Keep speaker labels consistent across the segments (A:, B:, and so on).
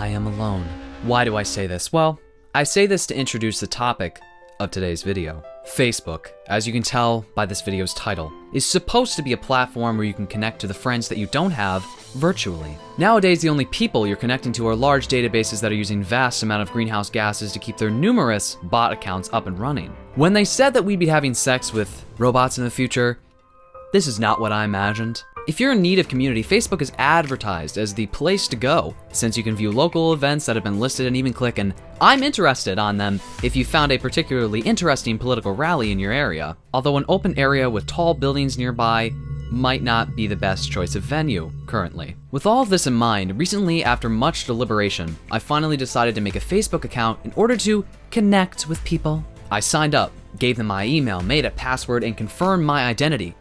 A: I am alone. Why do I say this? Well, I say this to introduce the topic of today's video. Facebook, as you can tell by this video's title, is supposed to be a platform where you can connect to the friends that you don't have virtually. Nowadays, the only people you're connecting to are large databases that are using vast amount of greenhouse gases to keep their numerous bot accounts up and running. When they said that we'd be having sex with robots in the future, this is not what I imagined. If you're in need of community, Facebook is advertised as the place to go, since you can view local events that have been listed and even click an "I'm interested" on them if you found a particularly interesting political rally in your area. Although an open area with tall buildings nearby might not be the best choice of venue currently. With all of this in mind, recently after much deliberation, I finally decided to make a Facebook account in order to connect with people. I signed up, gave them my email, made a password, and confirmed my identity.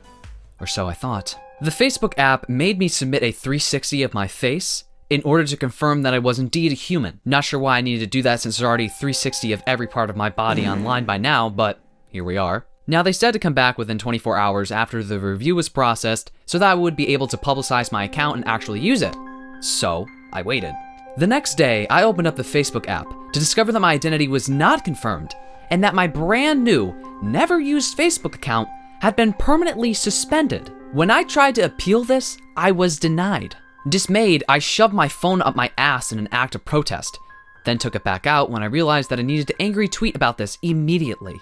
A: Or so I thought. The Facebook app made me submit a 360 of my face in order to confirm that I was indeed a human. Not sure why I needed to do that since there's already 360 of every part of my body online by now, but here we are. Now they said to come back within 24 hours after the review was processed so that I would be able to publicize my account and actually use it. So I waited. The next day, I opened up the Facebook app to discover that my identity was not confirmed and that my brand new, never used Facebook account had been permanently suspended. When I tried to appeal this, I was denied. Dismayed, I shoved my phone up my ass in an act of protest, then took it back out when I realized that I needed to angry tweet about this immediately.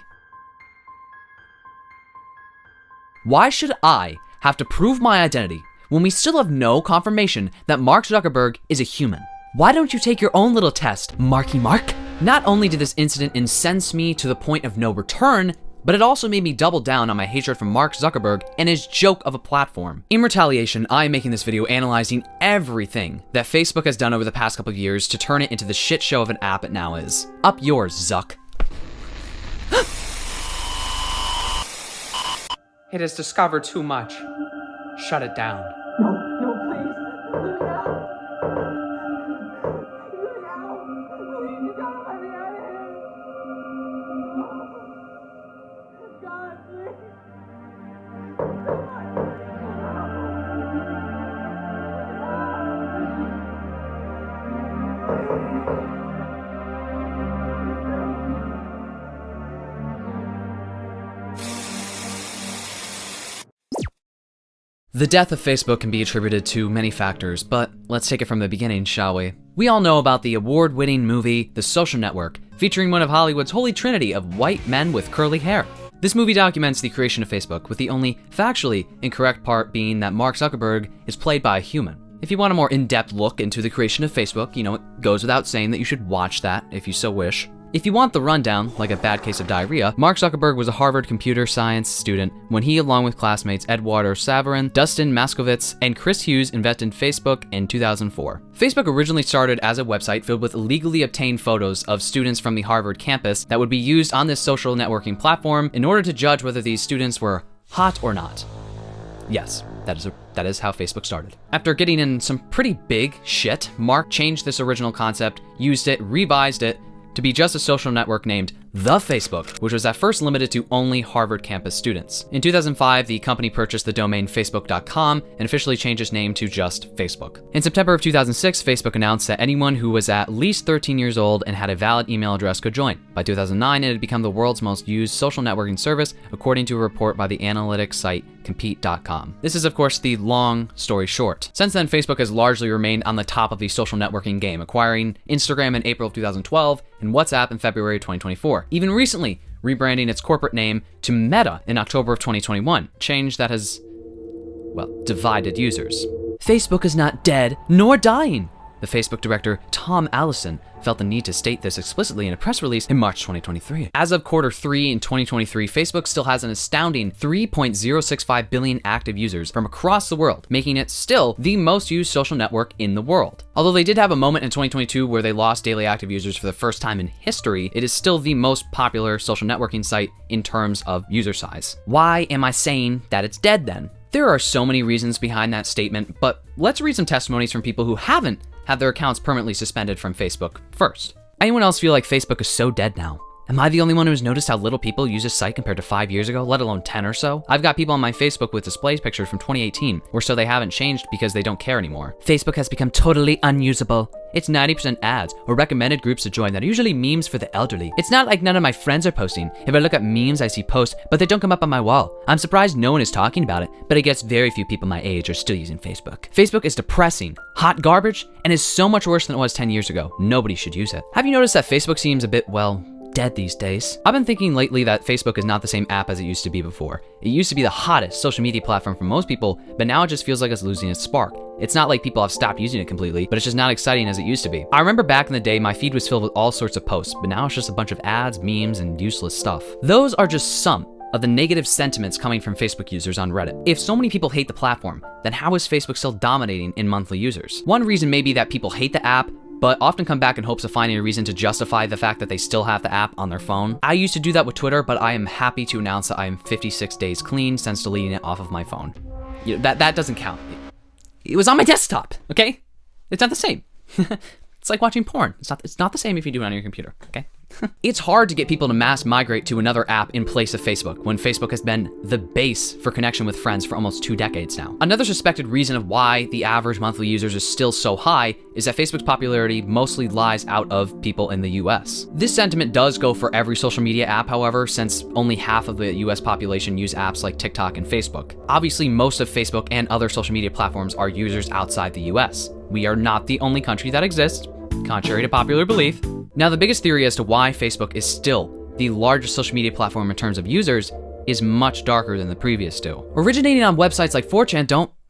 A: Why should I have to prove my identity when we still have no confirmation that Mark Zuckerberg is a human? Why don't you take your own little test, Marky Mark? Not only did this incident incense me to the point of no return, but it also made me double down on my hatred for Mark Zuckerberg and his joke of a platform. In retaliation, I am making this video analyzing everything that Facebook has done over the past couple of years to turn it into the shit show of an app it now is. Up yours, Zuck.
B: It has discovered too much. Shut it down.
C: No, please. Let me out. Please, you gotta let me out of here. God, please.
A: The death of Facebook can be attributed to many factors, but let's take it from the beginning, shall we? We all know about the award-winning movie, The Social Network, featuring one of Hollywood's holy trinity of white men with curly hair. This movie documents the creation of Facebook, with the only factually incorrect part being that Mark Zuckerberg is played by a human. If you want a more in-depth look into the creation of Facebook, it goes without saying that you should watch that if you so wish. If you want the rundown, like a bad case of diarrhea, Mark Zuckerberg was a Harvard computer science student when he, along with classmates Eduardo Saverin, Dustin Maskovitz, and Chris Hughes, invented Facebook in 2004. Facebook originally started as a website filled with illegally obtained photos of students from the Harvard campus that would be used on this social networking platform in order to judge whether these students were hot or not. Yes, that is how Facebook started. After getting in some pretty big shit, Mark changed this original concept, used it, revised it, to be just a social network named The Facebook, which was at first limited to only Harvard campus students. In 2005, the company purchased the domain facebook.com and officially changed its name to just Facebook. In September of 2006, Facebook announced that anyone who was at least 13 years old and had a valid email address could join. By 2009, it had become the world's most used social networking service, according to a report by the analytics site Compete.com. This is, of course, the long story short. Since then, Facebook has largely remained on the top of the social networking game, acquiring Instagram in April of 2012 and WhatsApp in February 2024. Even recently, rebranding its corporate name to Meta in October of 2021, change that has, divided users. Facebook is not dead, nor dying. The Facebook director, Tom Allison, felt the need to state this explicitly in a press release in March 2023. As of Q3 in 2023, Facebook still has an astounding 3.065 billion active users from across the world, making it still the most used social network in the world. Although they did have a moment in 2022 where they lost daily active users for the first time in history, it is still the most popular social networking site in terms of user size. Why am I saying that it's dead then? There are so many reasons behind that statement, but let's read some testimonies from people who haven't had their accounts permanently suspended from Facebook first. Anyone else feel like Facebook is so dead now? Am I the only one who's noticed how little people use this site compared to 5 years ago, let alone 10 or so? I've got people on my Facebook with display pictures from 2018, or so they haven't changed because they don't care anymore. Facebook has become totally unusable. It's 90% ads or recommended groups to join that are usually memes for the elderly. It's not like none of my friends are posting. If I look at memes, I see posts, but they don't come up on my wall. I'm surprised no one is talking about it, but I guess very few people my age are still using Facebook. Facebook is depressing, hot garbage, and is so much worse than it was 10 years ago. Nobody should use it. Have you noticed that Facebook seems a bit, well, dead these days? I've been thinking lately that Facebook is not the same app as it used to be before. It used to be the hottest social media platform for most people, but now it just feels like it's losing its spark. It's not like people have stopped using it completely, but it's just not exciting as it used to be. I remember back in the day, my feed was filled with all sorts of posts, but now it's just a bunch of ads, memes, and useless stuff. Those are just some of the negative sentiments coming from Facebook users on Reddit. If so many people hate the platform, then how is Facebook still dominating in monthly users? One reason may be that people hate the app, but often come back in hopes of finding a reason to justify the fact that they still have the app on their phone. I used to do that with Twitter, but I am happy to announce that I am 56 days clean since deleting it off of my phone. You know, that doesn't count. It was on my desktop, okay? It's not the same. It's like watching porn. It's not the same if you do it on your computer, okay? It's hard to get people to mass migrate to another app in place of Facebook when Facebook has been the base for connection with friends for almost 2 decades now. Another suspected reason of why the average monthly users is still so high is that Facebook's popularity mostly lies out of people in the US. This sentiment does go for every social media app, however, since only half of the US population use apps like TikTok and Facebook. Obviously, most of Facebook and other social media platforms are users outside the US. We are not the only country that exists, contrary to popular belief. Now, the biggest theory as to why Facebook is still the largest social media platform in terms of users is much darker than the previous two. Originating on websites like 4chan,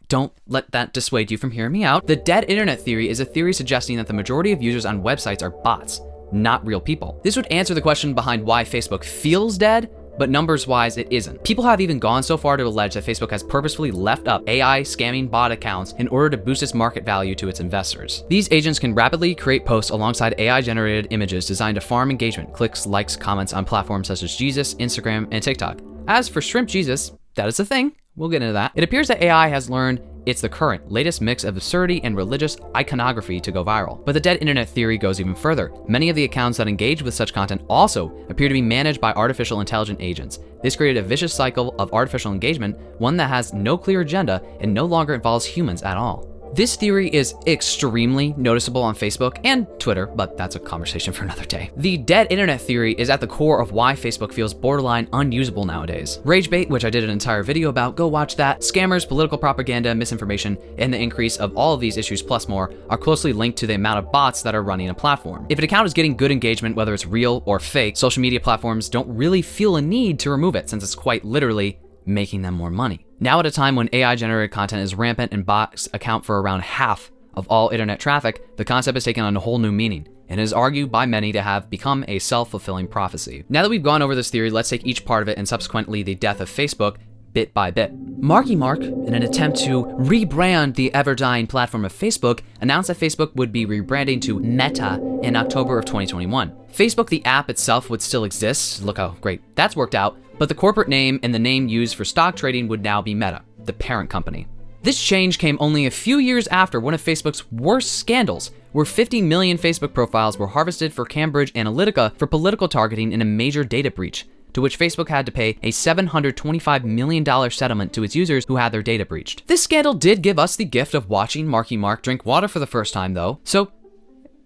A: don't let that dissuade you from hearing me out. The dead internet theory is a theory suggesting that the majority of users on websites are bots, not real people. This would answer the question behind why Facebook feels dead, but numbers-wise, it isn't. People have even gone so far to allege that Facebook has purposefully left up AI scamming bot accounts in order to boost its market value to its investors. These agents can rapidly create posts alongside AI-generated images designed to farm engagement, clicks, likes, comments on platforms such as Jesus, Instagram, and TikTok. As for Shrimp Jesus, that is a thing. We'll get into that. It appears that AI has learned it's the current, latest mix of absurdity and religious iconography to go viral. But the dead internet theory goes even further. Many of the accounts that engage with such content also appear to be managed by artificial intelligent agents. This created a vicious cycle of artificial engagement, one that has no clear agenda and no longer involves humans at all. This theory is extremely noticeable on Facebook and Twitter, but that's a conversation for another day. The dead internet theory is at the core of why Facebook feels borderline unusable nowadays. Rage bait, which I did an entire video about, go watch that. Scammers, political propaganda, misinformation, and the increase of all of these issues plus more are closely linked to the amount of bots that are running a platform. If an account is getting good engagement, whether it's real or fake, social media platforms don't really feel a need to remove it since it's quite literally making them more money. Now, at a time when AI-generated content is rampant and bots account for around half of all internet traffic, the concept has taken on a whole new meaning, and is argued by many to have become a self-fulfilling prophecy. Now that we've gone over this theory, let's take each part of it and subsequently the death of Facebook bit by bit. Marky Mark, in an attempt to rebrand the ever-dying platform of Facebook, announced that Facebook would be rebranding to Meta in October of 2021. Facebook, the app itself, would still exist. Look how great that's worked out. But the corporate name and the name used for stock trading would now be Meta, the parent company. This change came only a few years after one of Facebook's worst scandals, where 50 million Facebook profiles were harvested for Cambridge Analytica for political targeting in a major data breach, to which Facebook had to pay a $725 million settlement to its users who had their data breached. This scandal did give us the gift of watching Marky Mark drink water for the first time, though, so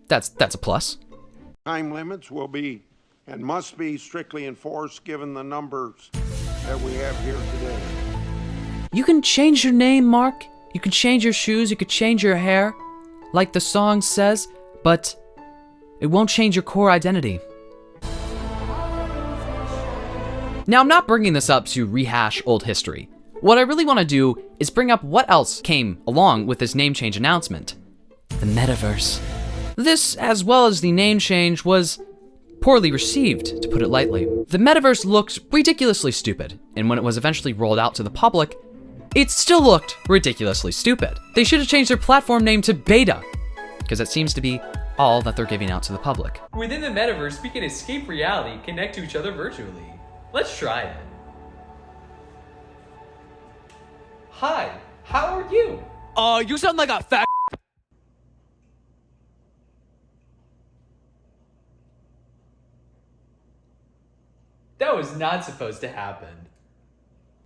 A: that's a plus.
D: Time limits will be and must be strictly enforced given the numbers that we have here today.
A: You can change your name, Mark. You can change your shoes. You could change your hair, like the song says, but it won't change your core identity. Now, I'm not bringing this up to rehash old history. What I really want to do is bring up what else came along with this name change announcement. The metaverse. This, as well as the name change, was poorly received, to put it lightly. The metaverse looked ridiculously stupid, and when it was eventually rolled out to the public, it still looked ridiculously stupid. They should have changed their platform name to Beta, because that seems to be all that they're giving out to the public.
B: Within the metaverse, we can escape reality, connect to each other virtually. Let's try it. Hi, how are you?
E: You sound like a fat.
B: that was not supposed to happen.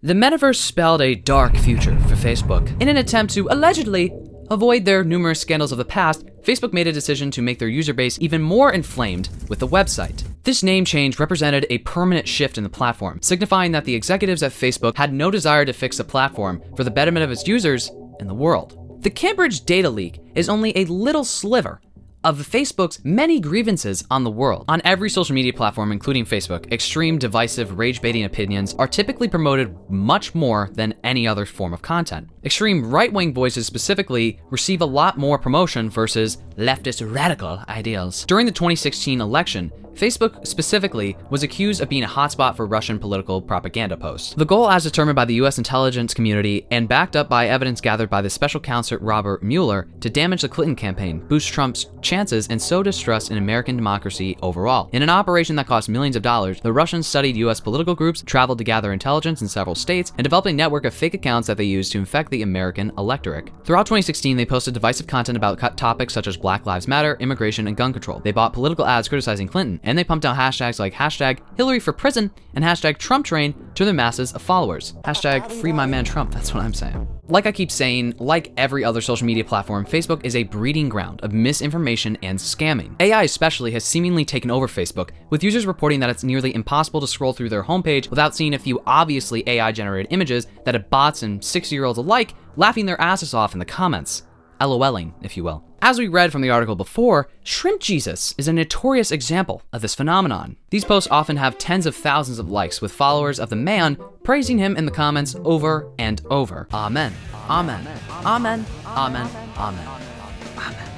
A: The metaverse spelled a dark future for Facebook. In an attempt to allegedly avoid their numerous scandals of the past, Facebook made a decision to make their user base even more inflamed with the website. This name change represented a permanent shift in the platform, signifying that the executives at Facebook had no desire to fix the platform for the betterment of its users and the world. The Cambridge data leak is only a little sliver of Facebook's many grievances on the world. On every social media platform, including Facebook, extreme, divisive, rage-baiting opinions are typically promoted much more than any other form of content. Extreme right-wing voices specifically receive a lot more promotion versus leftist radical ideals. During the 2016 election, Facebook specifically was accused of being a hotspot for Russian political propaganda posts. The goal, as determined by the US intelligence community and backed up by evidence gathered by the special counsel Robert Mueller, to damage the Clinton campaign, boost Trump's chances, and sow distrust in American democracy overall. In an operation that cost millions of dollars, the Russians studied US political groups, traveled to gather intelligence in several states, and developed a network of fake accounts that they used to infect the American electorate. Throughout 2016, they posted divisive content about topics such as Black Lives Matter, immigration, and gun control. They bought political ads criticizing Clinton, and they pumped out hashtags like hashtag Hillary for prison and hashtag Trump train to their masses of followers. Hashtag free my man Trump, that's what I'm saying. Like I keep saying, like every other social media platform, Facebook is a breeding ground of misinformation and scamming. AI especially has seemingly taken over Facebook, with users reporting that it's nearly impossible to scroll through their homepage without seeing a few obviously AI-generated images that have bots and 6-year-olds alike laughing their asses off in the comments. LOLing, if you will. As we read from the article before, Shrimp Jesus is a notorious example of this phenomenon. These posts often have tens of thousands of likes, with followers of the man praising him in the comments over and over. Amen. Amen. Amen. Amen. Amen. Amen.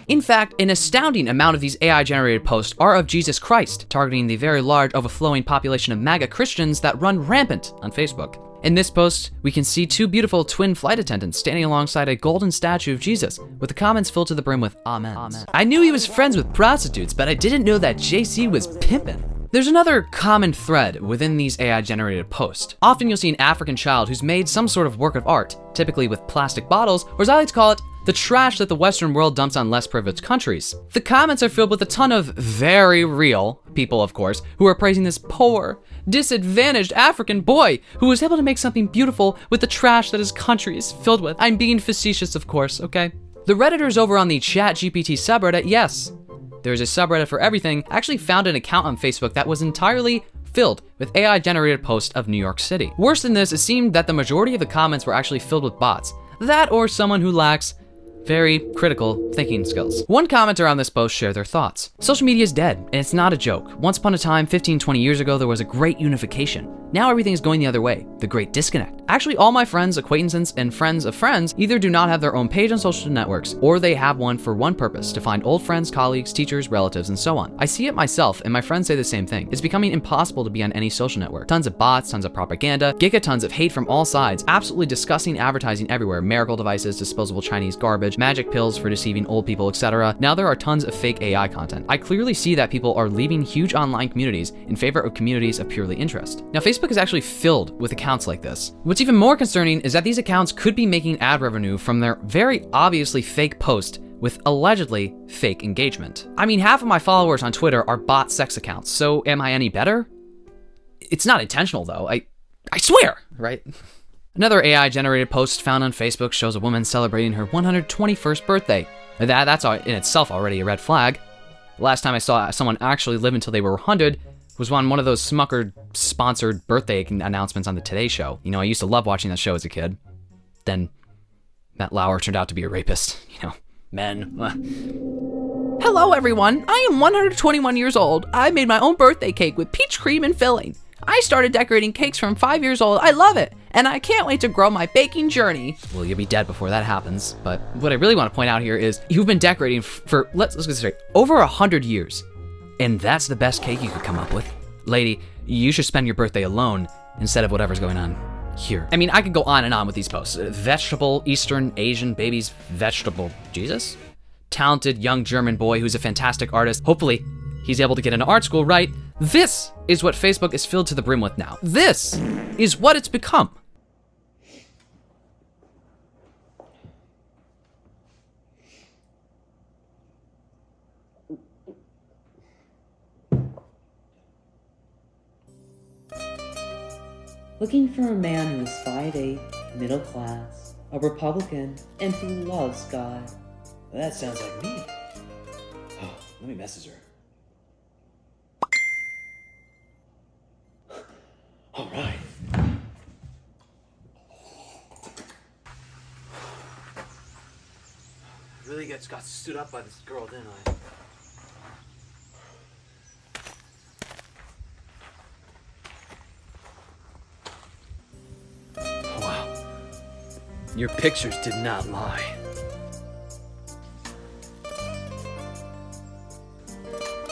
A: In fact, an astounding amount of these AI-generated posts are of Jesus Christ, targeting the very large, overflowing population of MAGA Christians that run rampant on Facebook. In this post, we can see two beautiful twin flight attendants standing alongside a golden statue of Jesus, with the comments filled to the brim with Amen. Amen. I knew he was friends with prostitutes, but I didn't know that JC was pimpin'. There's another common thread within these AI-generated posts. Often you'll see an African child who's made some sort of work of art, typically with plastic bottles, or as I like to call it, the trash that the Western world dumps on less privileged countries. The comments are filled with a ton of very real people, of course, who are praising this poor, disadvantaged African boy who was able to make something beautiful with the trash that his country is filled with. I'm being facetious, of course, okay? The Redditors over on the ChatGPT subreddit, yes, there's a subreddit for everything, actually found an account on Facebook that was entirely filled with AI-generated posts of New York City. Worse than this, it seemed that the majority of the comments were actually filled with bots. That or someone who lacks very critical thinking skills. One commenter on this post shared their thoughts. Social media is dead, and it's not a joke. Once upon a time, 15, 20 years ago, there was a great unification. Now everything is going the other way, the great disconnect. Actually, all my friends, acquaintances, and friends of friends either do not have their own page on social networks, or they have one for one purpose, to find old friends, colleagues, teachers, relatives, and so on. I see it myself, and my friends say the same thing. It's becoming impossible to be on any social network. Tons of bots, tons of propaganda, gigatons of hate from all sides, absolutely disgusting advertising everywhere, miracle devices, disposable Chinese garbage, magic pills for deceiving old people, etc. Now there are tons of fake AI content. I clearly see that people are leaving huge online communities in favor of communities of purely interest. Now, Facebook is actually filled with accounts like this. What's even more concerning is that these accounts could be making ad revenue from their very obviously fake post with allegedly fake engagement. I mean, half of my followers on Twitter are bot sex accounts, so am I any better? It's not intentional though, I swear, right? Another AI-generated post found on Facebook shows a woman celebrating her 121st birthday. That's in itself already a red flag. The last time I saw someone actually live until they were 100 was on one of those Smucker-sponsored birthday announcements on the Today Show. You know, I used to love watching that show as a kid. Then Matt Lauer turned out to be a rapist. You know, men. Hello, everyone. I am 121 years old. I made my own birthday cake with peach cream and filling. I started decorating cakes from 5 years old. I love it, and I can't wait to grow my baking journey. Well, you'll be dead before that happens, but what I really want to point out here is you've been decorating for, let's get this straight, over 100 years, and that's the best cake you could come up with. Lady, you should spend your birthday alone instead of whatever's going on here. I mean, I could go on and on with these posts. Vegetable, Eastern, Asian, babies, vegetable, Jesus? Talented young German boy who's a fantastic artist. Hopefully, he's able to get into art school, right? This is what Facebook is filled to the brim with now. This is what it's become.
F: looking for a man who is 5'8", middle class, a Republican, and who loves God.
E: Well, that sounds like me. Oh, let me message her. All right. Really got stood up by this girl, didn't I? Oh, wow. Your pictures did not lie.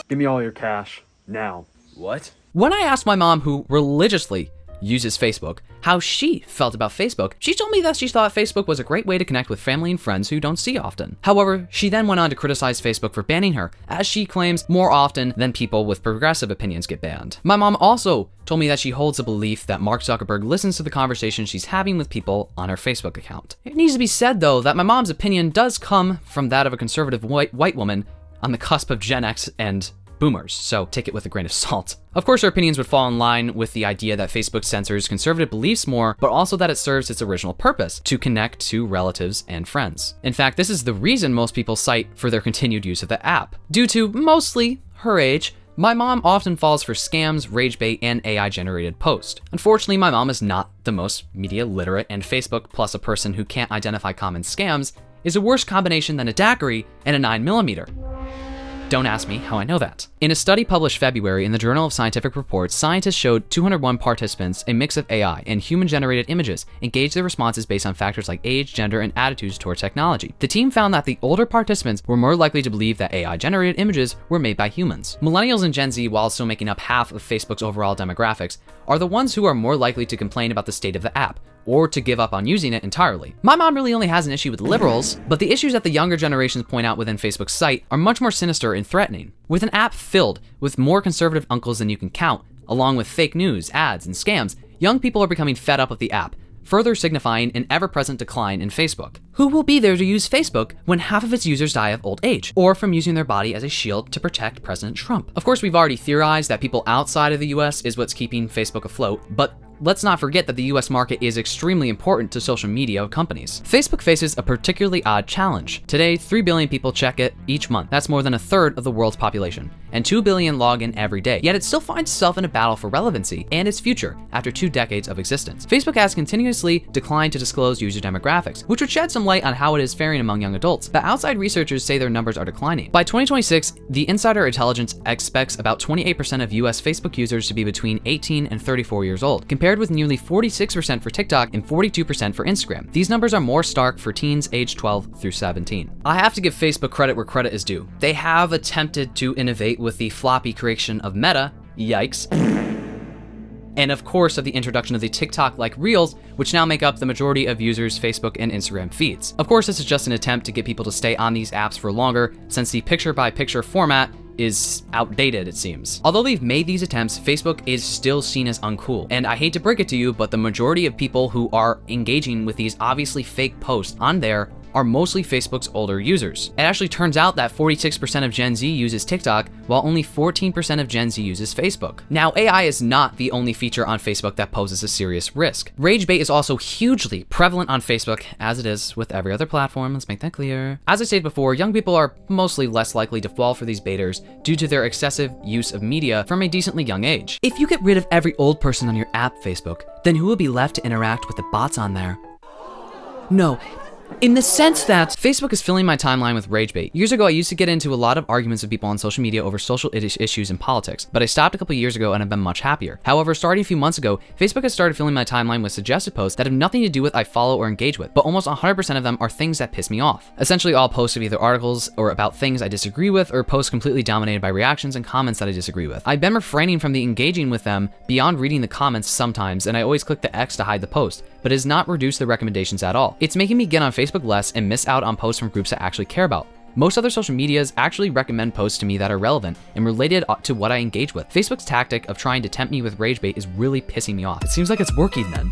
E: Give me all your cash, now. What?
A: When I asked my mom, who religiously uses Facebook, how she felt about Facebook, she told me that she thought Facebook was a great way to connect with family and friends who don't see often. However, she then went on to criticize Facebook for banning her, as she claims more often than people with progressive opinions get banned. My mom also told me that she holds a belief that Mark Zuckerberg listens to the conversations she's having with people on her Facebook account. It needs to be said, though, that my mom's opinion does come from that of a conservative white woman on the cusp of Gen X and boomers, so take it with a grain of salt. Of course, her opinions would fall in line with the idea that Facebook censors conservative beliefs more, but also that it serves its original purpose, to connect to relatives and friends. In fact, this is the reason most people cite for their continued use of the app. Due to mostly her age, my mom often falls for scams, rage bait, and AI-generated posts. Unfortunately, my mom is not the most media literate, and Facebook plus a person who can't identify common scams is a worse combination than a daiquiri and a 9mm. Don't ask me how I know that. In a study published February in the Journal of Scientific Reports, scientists showed 201 participants a mix of AI and human-generated images, engaged their responses based on factors like age, gender, and attitudes toward technology. The team found that the older participants were more likely to believe that AI-generated images were made by humans. Millennials and Gen Z, while still making up half of Facebook's overall demographics, are the ones who are more likely to complain about the state of the app, or to give up on using it entirely. My mom really only has an issue with liberals, but the issues that the younger generations point out within Facebook's site are much more sinister and threatening. With an app filled with more conservative uncles than you can count, along with fake news, ads, and scams, young people are becoming fed up with the app, further signifying an ever-present decline in Facebook. Who will be there to use Facebook when half of its users die of old age, or from using their body as a shield to protect President Trump? Of course, we've already theorized that people outside of the US is what's keeping Facebook afloat, but let's not forget that the US market is extremely important to social media companies. Facebook faces a particularly odd challenge. Today, 3 billion people check it each month. That's more than a third of the world's population. And 2 billion log in every day. Yet it still finds itself in a battle for relevancy and its future after 2 decades of existence. Facebook has continuously declined to disclose user demographics, which would shed some light on how it is faring among young adults. But outside researchers say their numbers are declining. By 2026, the Insider Intelligence expects about 28% of US Facebook users to be between 18 and 34 years old, compared with nearly 46% for TikTok and 42% for Instagram. These numbers are more stark for teens aged 12 through 17. I have to give Facebook credit where credit is due. They have attempted to innovate with the floppy creation of Meta, yikes, and of course of the introduction of the TikTok-like Reels, which now make up the majority of users' Facebook and Instagram feeds. Of course, this is just an attempt to get people to stay on these apps for longer, since the picture-by-picture format is outdated, it seems. Although they've made these attempts, Facebook is still seen as uncool. And I hate to break it to you, but the majority of people who are engaging with these obviously fake posts on there are mostly Facebook's older users. It actually turns out that 46% of Gen Z uses TikTok, while only 14% of Gen Z uses Facebook. Now, AI is not the only feature on Facebook that poses a serious risk. Rage bait is also hugely prevalent on Facebook, as it is with every other platform, let's make that clear. As I stated before, young people are mostly less likely to fall for these baiters due to their excessive use of media from a decently young age. If you get rid of every old person on your app, Facebook, then who will be left to interact with the bots on there? No. In the sense that Facebook is filling my timeline with rage bait. Years ago, I used to get into a lot of arguments with people on social media over social issues and politics, but I stopped a couple years ago and have been much happier. However, starting a few months ago, Facebook has started filling my timeline with suggested posts that have nothing to do with I follow or engage with, but almost 100% of them are things that piss me off. Essentially, all posts of either articles or about things I disagree with, or posts completely dominated by reactions and comments that I disagree with. I've been refraining from the engaging with them beyond reading the comments sometimes, and I always click the X to hide the post, but it has not reduced the recommendations at all. It's making me get on Facebook less and miss out on posts from groups I actually care about. Most other social medias actually recommend posts to me that are relevant and related to what I engage with. Facebook's tactic of trying to tempt me with rage bait is really pissing me off. It seems like it's working then.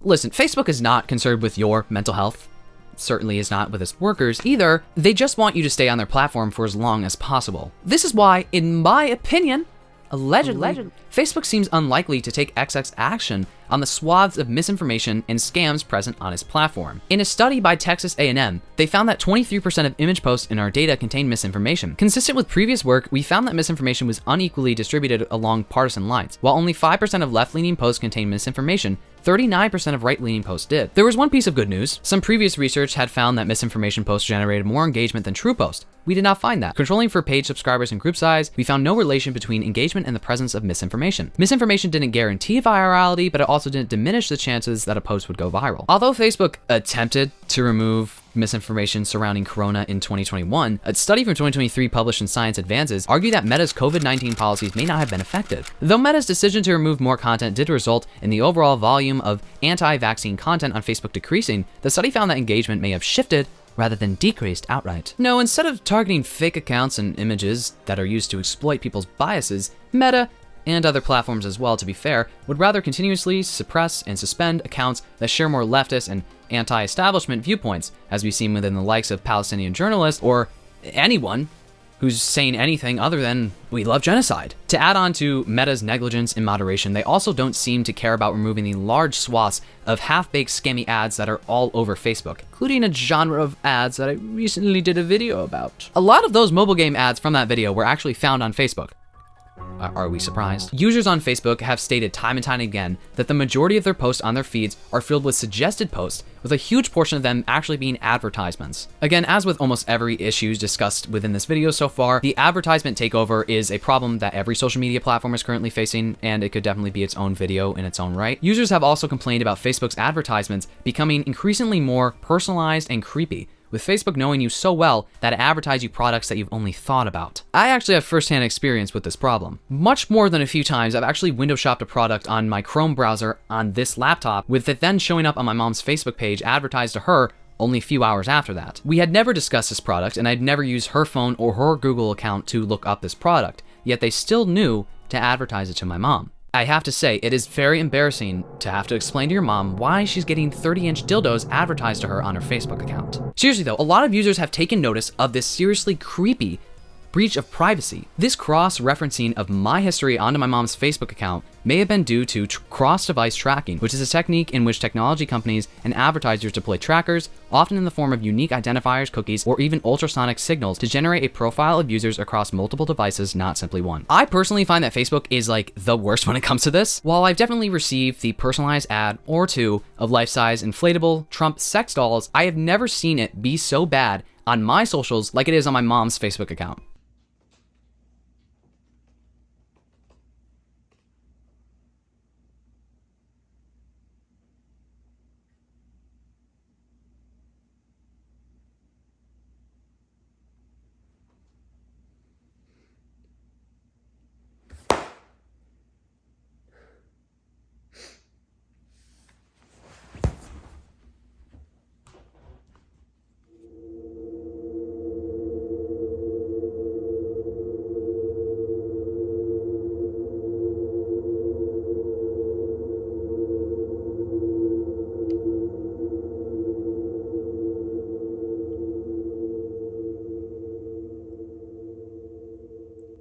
A: Listen, Facebook is not concerned with your mental health. It certainly is not with its workers either. They just want you to stay on their platform for as long as possible. This is why, in my opinion, allegedly, Facebook seems unlikely to take XX action on the swaths of misinformation and scams present on its platform. In a study by Texas A&M, they found that 23% of image posts in our data contain misinformation. Consistent with previous work, we found that misinformation was unequally distributed along partisan lines. While only 5% of left-leaning posts contained misinformation, 39% of right-leaning posts did. There was one piece of good news. Some previous research had found that misinformation posts generated more engagement than true posts. We did not find that. Controlling for page subscribers and group size, we found no relation between engagement and the presence of misinformation. Misinformation didn't guarantee virality, but it also didn't diminish the chances that a post would go viral. Although Facebook attempted to remove misinformation surrounding Corona in 2021, a study from 2023 published in Science Advances argued that Meta's COVID-19 policies may not have been effective. Though Meta's decision to remove more content did result in the overall volume of anti-vaccine content on Facebook decreasing, the study found that engagement may have shifted rather than decreased outright. No, instead of targeting fake accounts and images that are used to exploit people's biases, Meta, and other platforms as well, to be fair, would rather continuously suppress and suspend accounts that share more leftist and anti-establishment viewpoints, as we've seen within the likes of Palestinian journalists or anyone who's saying anything other than we love genocide. To add on to Meta's negligence in moderation, they also don't seem to care about removing the large swaths of half-baked scammy ads that are all over Facebook, including a genre of ads that I recently did a video about. A lot of those mobile game ads from that video were actually found on Facebook. Are we surprised? Users on Facebook have stated time and time again that the majority of their posts on their feeds are filled with suggested posts, with a huge portion of them actually being advertisements. Again, as with almost every issue discussed within this video so far, the advertisement takeover is a problem that every social media platform is currently facing, and it could definitely be its own video in its own right. Users have also complained about Facebook's advertisements becoming increasingly more personalized and creepy, with Facebook knowing you so well that it advertises you products that you've only thought about. I actually have firsthand experience with this problem. Much more than a few times, I've actually window shopped a product on my Chrome browser on this laptop, with it then showing up on my mom's Facebook page advertised to her only a few hours after that. We had never discussed this product, and I'd never used her phone or her Google account to look up this product, yet they still knew to advertise it to my mom. I have to say, it is very embarrassing to have to explain to your mom why she's getting 30-inch dildos advertised to her on her Facebook account. Seriously though, a lot of users have taken notice of this seriously creepy breach of privacy. This cross-referencing of my history onto my mom's Facebook account may have been due to cross-device tracking, which is a technique in which technology companies and advertisers deploy trackers, often in the form of unique identifiers, cookies, or even ultrasonic signals to generate a profile of users across multiple devices, not simply one. I personally find that Facebook is like the worst when it comes to this. While I've definitely received the personalized ad or two of life-size inflatable Trump sex dolls, I have never seen it be so bad on my socials like it is on my mom's Facebook account.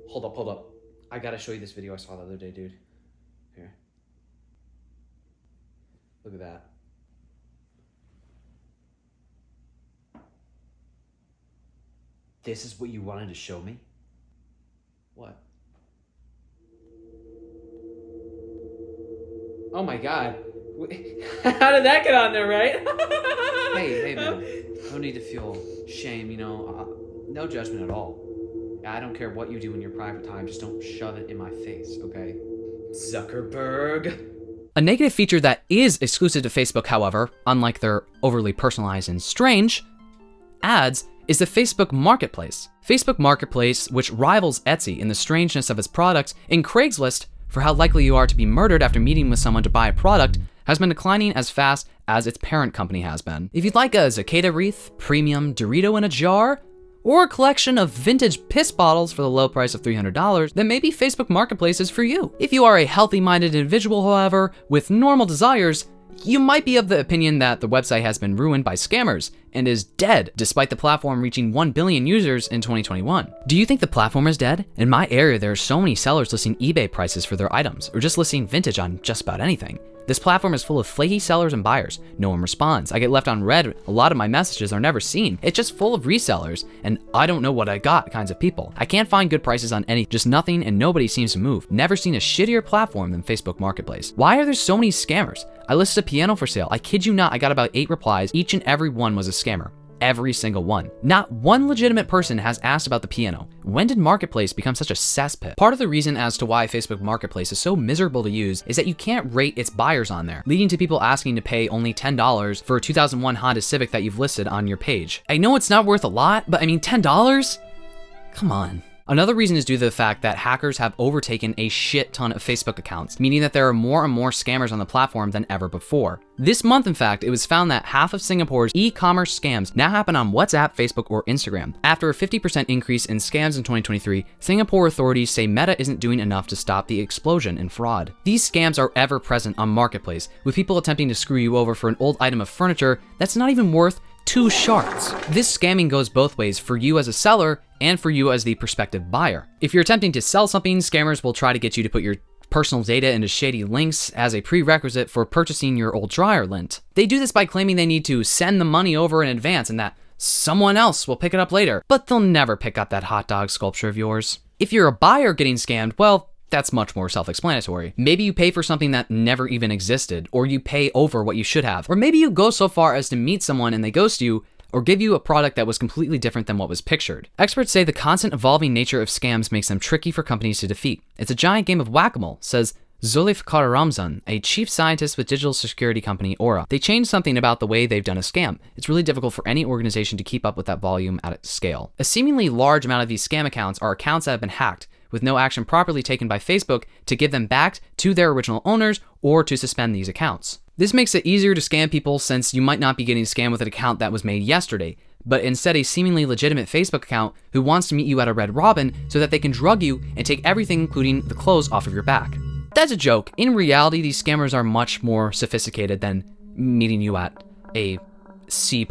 A: Hold up. I gotta show you this video I saw the other day, dude. Here. Look at that. This is what you wanted to show me? What? Oh my god. How did that get on there, right? hey man. No need to feel shame, no judgment at all. I don't care what you do in your private time, just don't shove it in my face, okay? Zuckerberg. A negative feature that is exclusive to Facebook, however, unlike their overly personalized and strange ads, is the Facebook Marketplace. Facebook Marketplace, which rivals Etsy in the strangeness of its products, and Craigslist for how likely you are to be murdered after meeting with someone to buy a product, has been declining as fast as its parent company has been. If you'd like a Cicada wreath, premium Dorito in a jar, or a collection of vintage piss bottles for the low price of $300, then maybe Facebook Marketplace is for you. If you are a healthy-minded individual, however, with normal desires, you might be of the opinion that the website has been ruined by scammers and is dead despite the platform reaching 1 billion users in 2021. Do you think the platform is dead? In my area, there are so many sellers listing eBay prices for their items, or just listing vintage on just about anything. This platform is full of flaky sellers and buyers. No one responds. I get left on red. A lot of my messages are never seen. It's just full of resellers and I don't know what I got kinds of people. I can't find good prices on any, just nothing, and nobody seems to move. Never seen a shittier platform than Facebook Marketplace. Why are there so many scammers? I listed a piano for sale. I kid you not, I got about 8 replies. Each and every one was a scammer. Every single one. Not one legitimate person has asked about the piano. When did Marketplace become such a cesspit? Part of the reason as to why Facebook Marketplace is so miserable to use is that you can't rate its buyers on there, leading to people asking to pay only $10 for a 2001 Honda Civic that you've listed on your page. I know it's not worth a lot, but I mean, $10? Come on. Another reason is due to the fact that hackers have overtaken a shit ton of Facebook accounts, meaning that there are more and more scammers on the platform than ever before. This month, in fact, it was found that half of Singapore's e-commerce scams now happen on WhatsApp, Facebook, or Instagram. After a 50% increase in scams in 2023, Singapore authorities say Meta isn't doing enough to stop the explosion in fraud. These scams are ever present on Marketplace, with people attempting to screw you over for an old item of furniture that's not even worth 2 shards. This scamming goes both ways for you as a seller and for you as the prospective buyer. If you're attempting to sell something, scammers will try to get you to put your personal data into shady links as a prerequisite for purchasing your old dryer lint. They do this by claiming they need to send the money over in advance and that someone else will pick it up later, but they'll never pick up that hot dog sculpture of yours. If you're a buyer getting scammed, well, that's much more self-explanatory. Maybe you pay for something that never even existed, or you pay over what you should have, or maybe you go so far as to meet someone and they ghost you, or give you a product that was completely different than what was pictured. Experts say the constant evolving nature of scams makes them tricky for companies to defeat. It's a giant game of whack-a-mole, says Zulif Kararamzan, a chief scientist with digital security company Aura. They changed something about the way they've done a scam. It's really difficult for any organization to keep up with that volume at its scale. A seemingly large amount of these scam accounts are accounts that have been hacked, with no action properly taken by Facebook to give them back to their original owners or to suspend these accounts. This makes it easier to scam people since you might not be getting scammed with an account that was made yesterday, but instead a seemingly legitimate Facebook account who wants to meet you at a Red Robin so that they can drug you and take everything including the clothes off of your back. That's a joke. In reality, these scammers are much more sophisticated than meeting you at a C+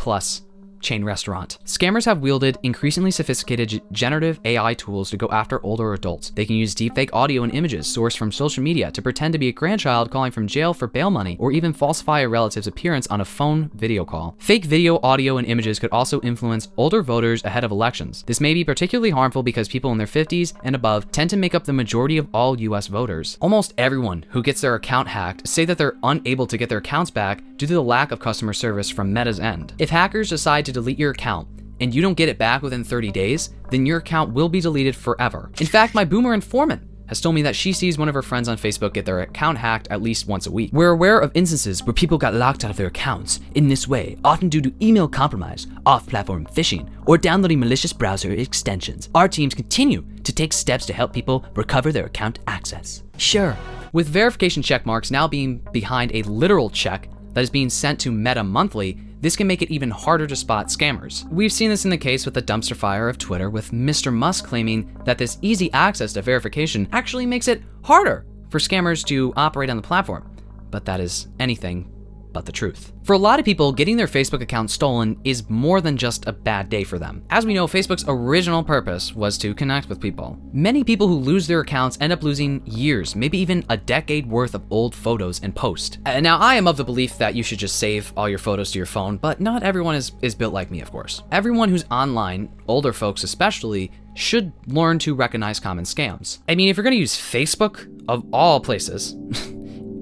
A: chain restaurant. Scammers have wielded increasingly sophisticated generative AI tools to go after older adults. They can use deepfake audio and images sourced from social media to pretend to be a grandchild calling from jail for bail money, or even falsify a relative's appearance on a phone video call. Fake video, audio, and images could also influence older voters ahead of elections. This may be particularly harmful because people in their 50s and above tend to make up the majority of all US voters. Almost everyone who gets their account hacked say that they're unable to get their accounts back due to the lack of customer service from Meta's end. If hackers decide to delete your account and you don't get it back within 30 days, then your account will be deleted forever. In fact, my boomer informant has told me that she sees one of her friends on Facebook get their account hacked at least once a week. We're aware of instances where people got locked out of their accounts in this way, often due to email compromise, off-platform phishing, or downloading malicious browser extensions. Our teams continue to take steps to help people recover their account access. Sure. With verification check marks now being behind a literal check that is being sent to Meta monthly, this can make it even harder to spot scammers. We've seen this in the case with the dumpster fire of Twitter, with Mr. Musk claiming that this easy access to verification actually makes it harder for scammers to operate on the platform. But that is anything but the truth. For a lot of people, getting their Facebook account stolen is more than just a bad day for them. As we know, Facebook's original purpose was to connect with people. Many people who lose their accounts end up losing years, maybe even a decade worth of old photos and posts. Now, I am of the belief that you should just save all your photos to your phone, but not everyone is built like me, of course. Everyone who's online, older folks especially, should learn to recognize common scams. I mean, if you're gonna use Facebook, of all places,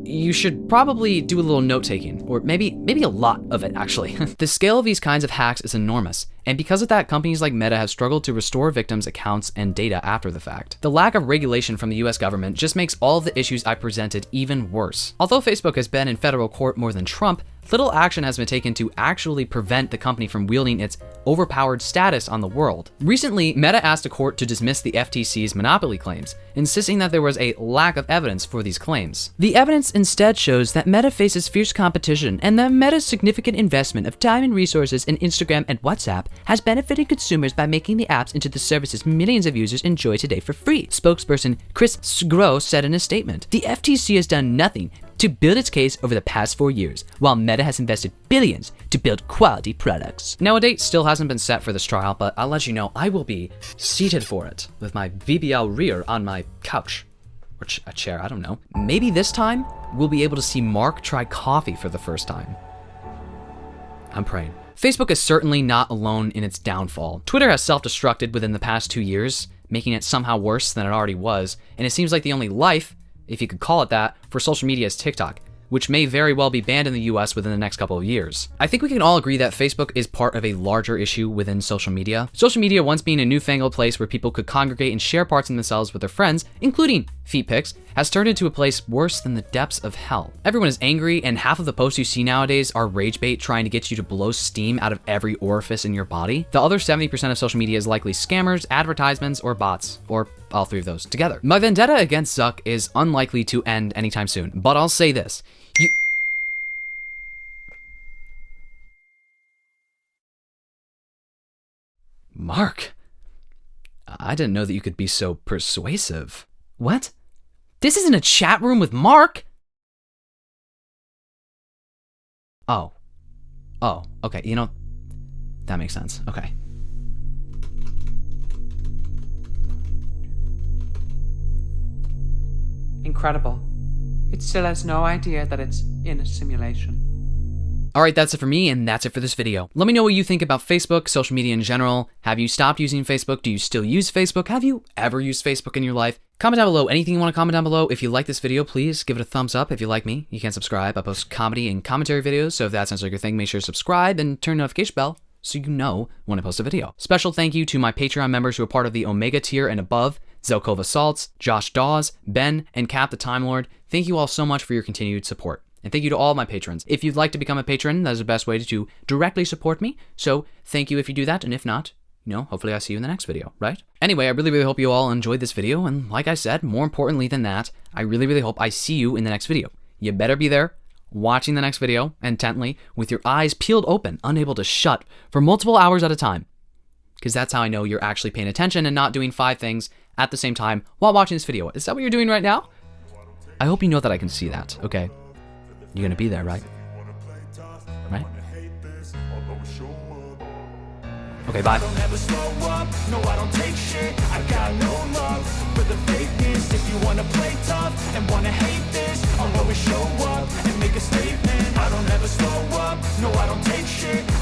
A: you should probably do a little note-taking, or maybe a lot of it, actually. The scale of these kinds of hacks is enormous, and because of that, companies like Meta have struggled to restore victims' accounts and data after the fact. The lack of regulation from the US government just makes all of the issues I presented even worse. Although Facebook has been in federal court more than Trump, little action has been taken to actually prevent the company from wielding its overpowered status on the world. Recently, Meta asked a court to dismiss the FTC's monopoly claims, insisting that there was a lack of evidence for these claims. The evidence instead shows that Meta faces fierce competition and that Meta's significant investment of time and resources in Instagram and WhatsApp has benefited consumers by making the apps into the services millions of users enjoy today for free. Spokesperson Chris Sgro said in a statement, "The FTC has done nothing to build its case over the past 4 years, while Meta has invested billions to build quality products. Now, a date still hasn't been set for this trial, but I'll let you know I will be seated for it with my BBL rear on my couch. Or a chair, I don't know. Maybe this time, we'll be able to see Mark try coffee for the first time. I'm praying. Facebook is certainly not alone in its downfall. Twitter has self-destructed within the past 2 years, making it somehow worse than it already was, and it seems like the only life, if you could call it that, for social media is TikTok, which may very well be banned in the US within the next couple of years. I think we can all agree that Facebook is part of a larger issue within social media. Social media, once being a newfangled place where people could congregate and share parts of themselves with their friends, including feet pics, has turned into a place worse than the depths of hell. Everyone is angry, and half of the posts you see nowadays are rage bait trying to get you to blow steam out of every orifice in your body. The other 70% of social media is likely scammers, advertisements, or bots, or all three of those together. My vendetta against Zuck is unlikely to end anytime soon, but I'll say this. Mark, I didn't know that you could be so persuasive. What? This isn't a chat room with Mark? Oh, okay, you know, that makes sense, okay.
G: Incredible. It still has no idea that it's in a simulation.
A: Alright, that's it for me, and that's it for this video. Let me know what you think about Facebook, social media in general. Have you stopped using Facebook? Do you still use Facebook? Have you ever used Facebook in your life? Comment down below anything you want to comment down below. If you like this video, please give it a thumbs up. If you like me, you can subscribe. I post comedy and commentary videos, so if that sounds like your thing, make sure to subscribe and turn the notification bell so you know when I post a video. Special thank you to my Patreon members who are part of the Omega tier and above: Zelkova Salts, Josh Dawes, Ben, and Cap the Time Lord. Thank you all so much for your continued support. And thank you to all my patrons. If you'd like to become a patron, that is the best way to directly support me. So thank you if you do that, and if not, you know, hopefully I'll see you in the next video, right? Anyway, I really hope you all enjoyed this video, and like I said, more importantly than that, I really hope I see you in the next video. You better be there, watching the next video, intently, with your eyes peeled open, unable to shut, for multiple hours at a time. Because that's how I know you're actually paying attention and not doing 5 things at the same time while watching this video. Is that what you're doing right now? I hope you know that I can see that, okay? You're gonna be there, right? Right? Okay, bye.
H: I don't ever slow up, no I don't take shit. I got no love for the fakeness. If you wanna play tough and wanna hate this, I'll always show up and make a statement. I don't ever slow up, no I don't take shit.